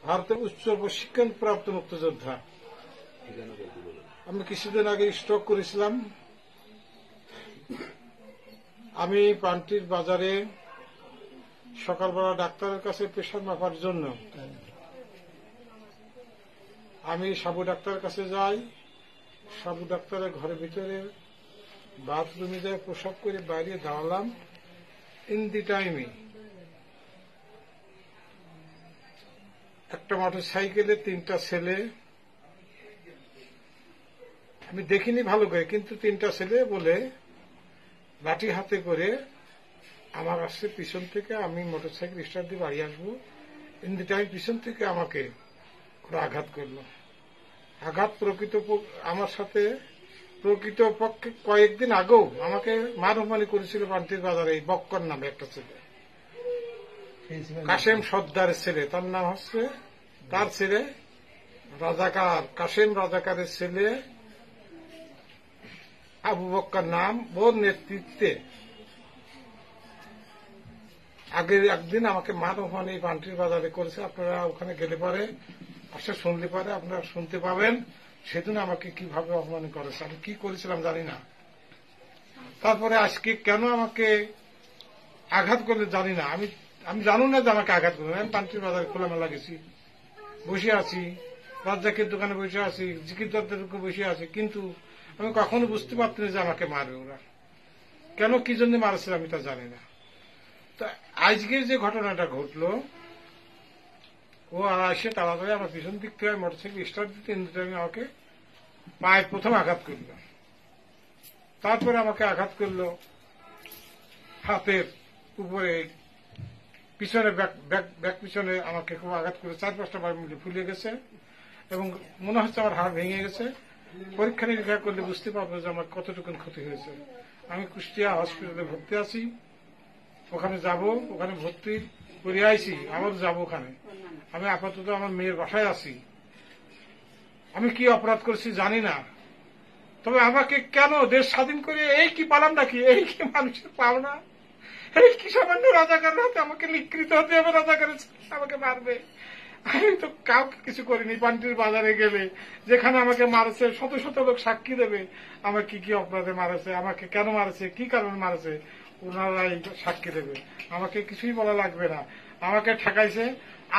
ভারতের উচ্চ প্রশিক্ষণ প্রাপ্ত মুক্তিযোদ্ধা। আমি কিছুদিন আগে স্ট্রোক করেছিলাম। আমি পান্টির বাজারে সকালবেলা ডাক্তারের কাছে প্রেশার মাপার জন্য আমি সাবু ডাক্তারের কাছে যাই। সাবু ডাক্তারের ঘরের ভিতরে বাথরুমে যায় প্রসাব করে বাইরে দাঁড়ালাম। ইন দি টাইমে একটা মোটর সাইকেলে 3টা ছেলে, আমি দেখিনি ভালো করে, কিন্তু 3টা ছেলে বলে লাঠি হাতে করে আমার আসছে পিছন থেকে। আমি মোটর সাইকেল স্টার্ট দিয়ে বাড়ি আসবো, ইন দি টাইম পিছন থেকে আমাকে ওরা আঘাত করলো। আঘাত আমার সাথে প্রকৃতপক্ষে কয়েকদিন আগেও আমাকে মারহানি করেছিল পান্টির বাজারে এই বক্কর নামে একটা ছেলে, কাশেম সর্দারের ছেলে। তার নাম হচ্ছে, তার ছেলে রাজাকার, কাশেম রাজাকারের ছেলে আবু বক্কর নাম। ওর নেতৃত্বে আগের একদিন আমাকে মারহানি পান্টির বাজারে করেছে। আপনারা ওখানে গেলে পারে, আসলে শুনলে পারে, আপনারা শুনতে পাবেন সেদিন আমাকে কিভাবে অপমান করেছে। আমি কি করেছিলাম জানি না। তারপরে আজকে কেন আমাকে আঘাত করলে জানি না। আমি জানো না যে আমাকে আঘাত করবে। আমি পান্টির বাজারে খোলামেলা গেছি, বসে আছি, রাজ্জাকের দোকানে বসে আছি, জিকিরদারদের বসে আছি, কিন্তু আমি কখনো বুঝতে পারছি না যে আমাকে মারবে ওরা। কেন কি জন্য মারছে আমি তা জানি না। তা আজকে যে ঘটনাটা ঘটলো, ও এসে তাড়াতাড়ি আমার পিছন দিক থেকে মোটরসাইকেল স্টার্ট দিতে আমি আমাকে পায়ে প্রথম আঘাত করল। তারপরে আমাকে আঘাত করলো হাতের উপরে, পিছনে ব্যাক পিছনে আমাকে খুব আঘাত করে 4-5টা বার মিলে ফুলে গেছে এবং মনে হচ্ছে আমার হাড় ভেঙে গেছে। পরীক্ষা নিরীক্ষা করলে বুঝতে পারবো যে আমার কতটুকু ক্ষতি হয়েছে। আমি কুষ্টিয়া হসপিটালে ভর্তি আছি, ওখানে যাব, ওখানে ভর্তি করে আইছি, আবার যাব ওখানে। আমি আপাতত আমার মেয়ের বাসায় আছি। আমি কি অপরাধ করেছি জানি না, তবে আমাকে কেন দেশ স্বাধীন করে এই কি পালাম নাকি? এই কি মানুষের পাওনা? এই কি সামান্য রাজাকারের হাতে আমাকে নিকৃত হতে হবে? রাজাকারের আমাকে মারবে? আমি তো কাউকে কিছু করিনি। পান্টির বাজারে গেলে যেখানে আমাকে মারছে, শত শত লোক সাক্ষী দেবে আমার কি কি অপরাধে মারেছে, আমাকে কেন মারেছে, কি কারণে মারেছে, ওনারাই সাক্ষী দেবে। আমাকে কিছুই বলা লাগবে না। আমাকে ঠেকাইছে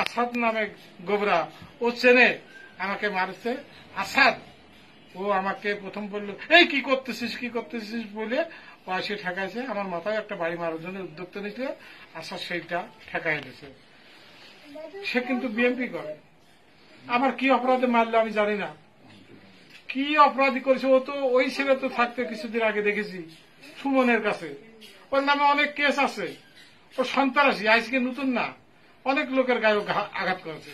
আসাদ নামে গোবরা, ও চেনে আমাকে মারছে। আসাদ, ও আমাকে প্রথম বলল এই কি করতেছিস কি করতেছিস বলে ও এসে ঠেকাইছে। আমার মাথায় একটা বাড়ি মারার জন্য উদ্যোক্তা নিচ্ছে, আসাদ সেইটা ঠেকাই দিয়েছে। সে কিন্তু বিএনপি করে। আমার কি অপরাধে মারলো আমি জানি না, কি অপরাধী করেছে। ও তো ওই ছেলে তো থাকতে কিছুদিন আগে দেখেছি সুমনের কাছে, ওর নামে অনেক কেস আছে। ও সন্ত্রাসী, আজকে নতুন না, অনেক লোকের গায়ে আঘাত করেছে।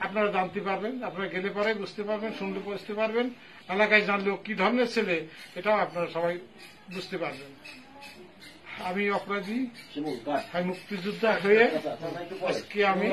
আপনারা জানতে পারবেন, আপনারা গেলে পরে বুঝতে পারবেন, শুনলে বুঝতে পারবেন, এলাকায় জানলেও কি ধরনের ছেলে এটাও আপনারা সবাই বুঝতে পারবেন। আমি অপরাধী, আমি মুক্তিযোদ্ধা হয়ে আজকে আমি